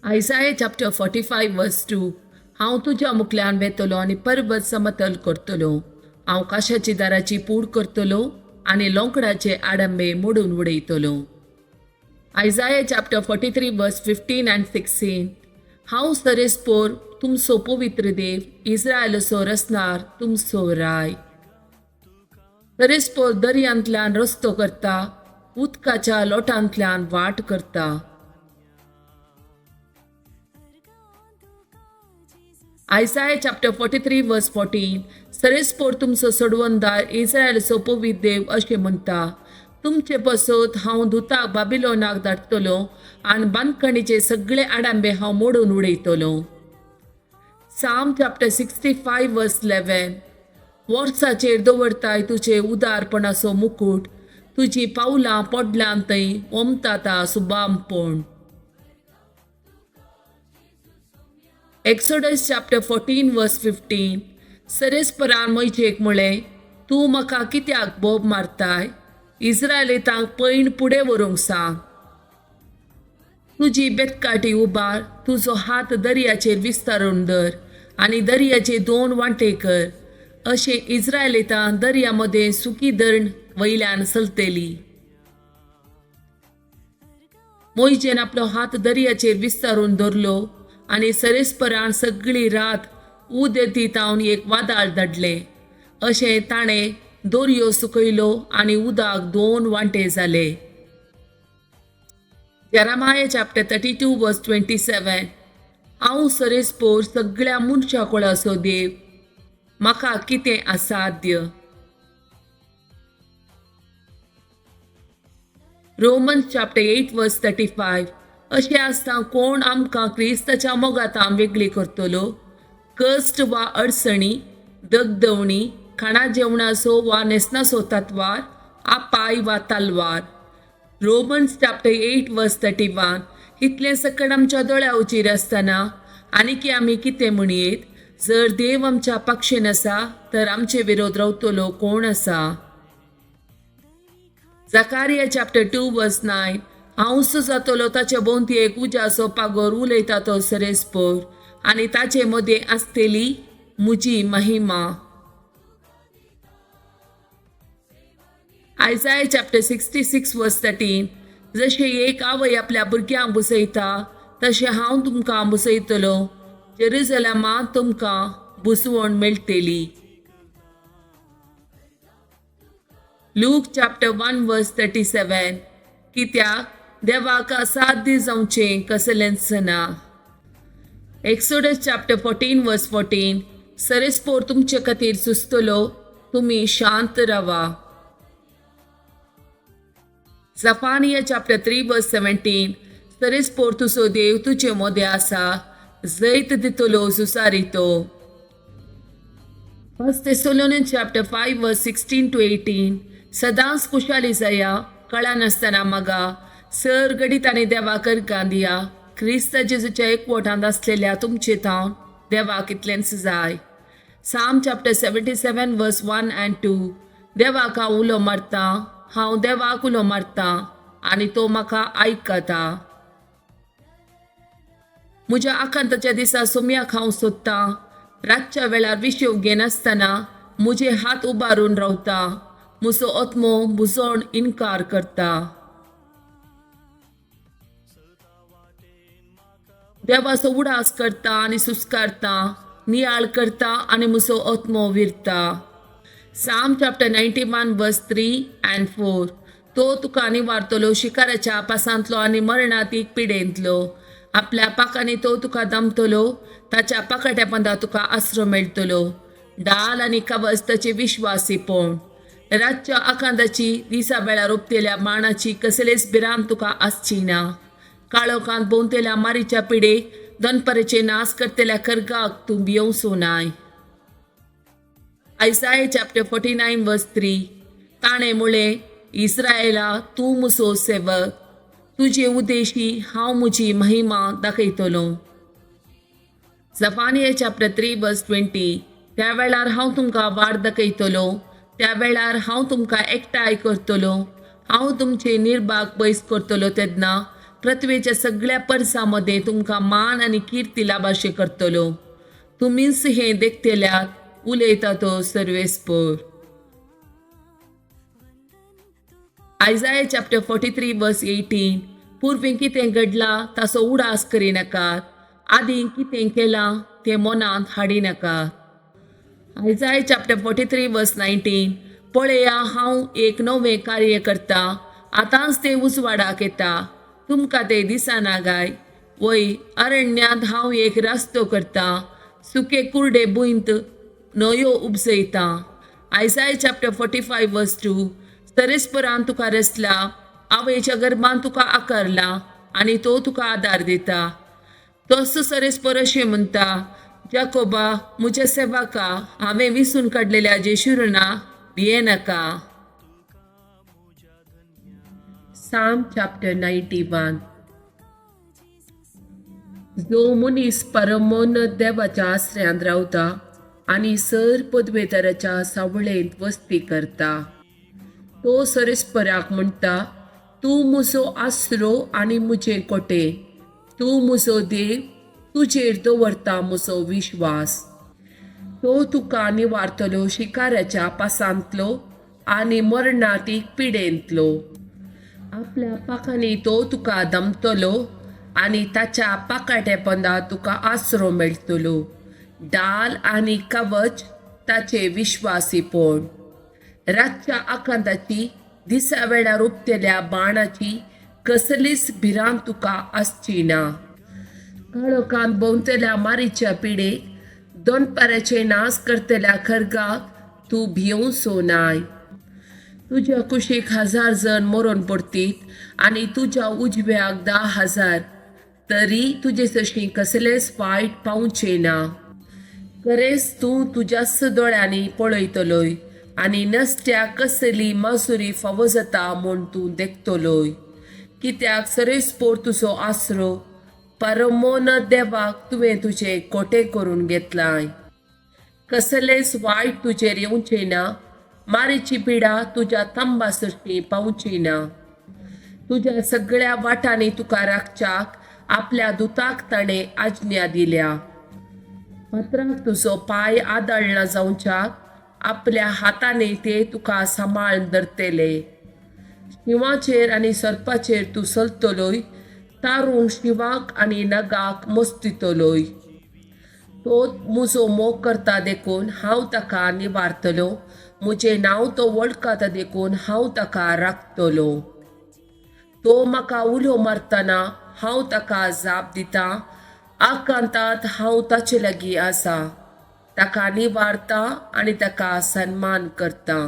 Isaiah chapter 45 verse 2. हांव तुज्या मुखल्यान वेतलो आनी पर्वत समतल करतलो. हांव काशाची दाराची पूड करतलो आनी लोंकडाचे आडंबे मोडून उडयतलो. Isaiah chapter 43 verse 15 and 16. हांव सरेस्पोर तुमचो पवित्र देव, इस्रायलचो रसनार तुमचो राय. सरेस्पोर दर्यांतल्यान रस्तो करता, उदकाच्या लोटांतल्यान वाट करता. Isaiah chapter 43 verse 14. सरेस्पोर तुमचो सोडवंदार, इस्रायलचो पवित्र देव अशें म्हणटा, तुमचे पसत हांव दुताक बाबिलोनाक धाडटलो आनी बांदकणीचे सगळे आडंबे हांव मोडून उडयतलो. Psalm chapter 65 verse 11. वर्साचेर दवरताय तुजे उदारपणाचो मुकुट, तुजी पावलां पडल्यान थंय ओमताता सुबामपण. Exodus chapter 14 verse 15. सरेस्परान मोइशेक म्हळें, तूं म्हाका कित्याक बोब मारताय? इस्रायलितांक पैण फुडें व्हरूंक सांग. तुजी बेतकाटी उबार, तुजो हात दर्याचेर विस्तारून धर आनी दर्याचे 2 वांटे कर. अशें इस्रायलितां दर्या मदें सुकी धरण वयल्यान चलतली. मोइशेन आपलो हात दर्याचेर विस्तारून धरलो आनी सरेस्परान सगळी रात उद येतावन एक वादळ धाडलें. अशें ताणें दर्यो सुकयलो आनी उदक 2 वांटे जाले. Jeremiah chapter 32 verse 27. हांव सरेस्पोर सगळ्या मनशा कुळाचो देव, म्हाका कितें असाध्य. Romans chapter 8 verse 35. अशें आसता कोण आमकां क्रिस्ताच्या मोगातां वेगळी करतलो? कश्ट वा अडचणी, दगदवणी, खाणा जेवणाचो वा नेसनाचो तत्वार, आपाय वा तलवार. Romans chapter 8 verse 31. इतलें सकट आमच्या दोळ्या उचीर आसतना आनी आमी कितें म्हणयेत? जर देव आमच्या पक्षेन आसा तर आमचे विरोध रावतलो कोण आसा? Zechariah chapter 2 verse 9. हांव जातलो ताचे भोंवती एक उज्याचो पागोर, उलयता तो सरेस्पोर आनी ताचे मदें आसतली म्हजी महिमा. Isaiah chapter 66 verse 13. जशें एक आवय आपल्या भुरग्यांक बुसयता तशें हांव तुमकां बुसयतलो. जेरुसलेमांत तुमकां बुसवण मेळटली. Luke chapter 1 verse 37. कित्याक देवाक असाध्य जावचें कसलेंच ना. Exodus chapter 14 verse 14. सरेस्पोर तुमचे खातीर सुस्तलो, तुमी शांत रावा. Zephaniah chapter 3 verse 17. सरेस्पोर तुजो देव तुजे मदें आसा, जैत दितलो सुसारितो. 1 Thessalonians chapter 5 verse 16 to 18. सदांच खुशाली जाया, कळा नासतना मागा, सर गडीतांनी देवा करकां दिया. क्रिस्त जेजूच्या एकवटांत आसलेल्या तुमचे थावन देवाक इतलेंच जाय. Psalm chapter 77 verse 1 and 2. देवाक हांव उलो मारता, हांव देवाक उलो मारता आनी तो म्हाका आयकता. म्हज्या आकांताच्या दिसा सोम्याक हांव सोदता, रातच्या वेळार विशेव घेनासतना म्हजे हात उबारून रावता. म्हजो आत्मो बुजोवन इन्कार करता. देवाचो उडास करता आनी सुस्कारता, नियाळ करता आनी म्हजो आत्मो विरता. Psalm chapter 91 verse 3 and 4. तो तुका निवारतलो शिकाराच्या पासांतलो आनी मरणातीक पिडेंतलो. आपल्या पाकांनी तो तुका दमतलो, ताच्या पाकट्यापंदा तुका आसरो मेळटलो. डाल आनी कवच ताचे विश्वासीपण. रातच्या आकांताची दिसा वेळार ओपतेल्या बाणाची कसलेच भिरांत तुका आसची ना. काळोखांत भोंवतेल्या मारीच्या पिडेक, दनपरेचे नास करतेल्या कर्गाक तूं भियोवचो नाय. Isaiah chapter 49 verse 3. ताणें म्हळें, इस्रायेला तूं म्हजो सेवक, तुजे उद्देशी हांव म्हजी महिमा दाखयतलो. Zephaniah chapter 3 verse 20. त्या वेळार हांव तुमकां वाड दाखयतलो, त्या वेळार हांव तुमकां एकठांय करतलो. हांव तुमचे निर्भाग पयस करतलो तेन्ना पृथ्वीच्या सगळ्या परसामध्ये तुमकां मान आनी कीर्ती लाभाशे करतलो. तुमीच हें देखतेल्यात उलयता तो सर्वेस्पर. आयजाया चॅप्टर 43 वर्स 18. पूर्वी कितें घडलां ताचो उडास करिनाकात. आदीं कितें केलां तें मनांत हाडिनाकात. आयजाया चॅप्टर 43 वर्स 19. पळया हांव एक नवें कार्य करता. आतांच तें उजवाडाक येता. तुमकां तें दिसना काय? वय अरण्यांत हांव एक रस्तो करता. सुके कुर्डे भुंयत न्हंयो उपजयता. आयजाया चॅप्टर 45 वर्स 2. सरेस्परान तुका रचला, आवयच्या गर्भान तुका आकारला आनी तो तुका आदार दिता. तसो सरेस्पर अशें म्हणटा, जाकोबा म्हज्या सेवका, हांवें विसून काडलेल्या जेशुरना भियेनाका. साम चॅप्टर 91. जो मनीस परमोन्नत देवाच्या आश्रयांत रावता आनी सर पदवेतराच्या सावळेंत वस्ती करता, तो सरेस्पराक म्हणटा, तूं म्हजो आसरो आनी म्हजें कोटे. तूं म्हजो देव, तुजेर दवरता म्हजो विश्वास. तो तुका निवारतलो शिकाऱ्याच्या पासांतलो आनी मरणाटीक पिडेंतलो. आपल्या पाखांनी तो तुका दमतलो आनी ताच्या पाकाटेपणां तुका आसरो मेळटलो. डाल आनी कवच ताचे विश्वासीपण. रातच्या आकांताची, दिसा वेळार उक्तेल्या बाणाची कसलीच भिरांत तुका आसची ना. काळोखांत भोंवतल्या मारीच्या पिडेक, दोनपाराचे नास करतल्या खरगाक तूं भियोंसो नाय. तुज्या कुशीक 1000 जण मरोन पडटीत आनी तुज्या उजव्याक 10,000, तरी तुजे सशी कसलेच वायट पावचे ना. खरेंच तूं तुज्याच दोळ्यांनी पळयतलोय आनी नसत्याक कसली माजुरी फावो जाता म्हूण तूं देखतलोय. कित्याक सरेस्पोर तुजो आसरो, परमोन्नत देवाक तुवें तुजें कोटे करून घेतलाय. कसलेच वायट तुजेर येवचें ना. मारीची पिडा तुज्या तंबा सरशी पावची ना. तुज्या सगळ्या वाटांनी तुका राखच्याक आपल्या दुताक ताणें आज्ञा दिल्या. फातराक तुजो पांय आदळना जावच्याक आपल्या हातांनी ते तुका सांबाळून धरतले. शिवाचेर आनी सर्पाचेर तूं चलतलोय, तारून शिवाक आनी नगाक मस्तितलोय. तो म्हजो मोग करता देखून हांव ताका निवारतलो. म्हजें नांव तो वळखता देखून हांव ताका राखतलो. तो म्हाका उलो मारतना हांव ताका जाप दितां. आकांतांत हांव ताचे लागीं आसा. ताका निवारता आनी ताका सन्मान करता.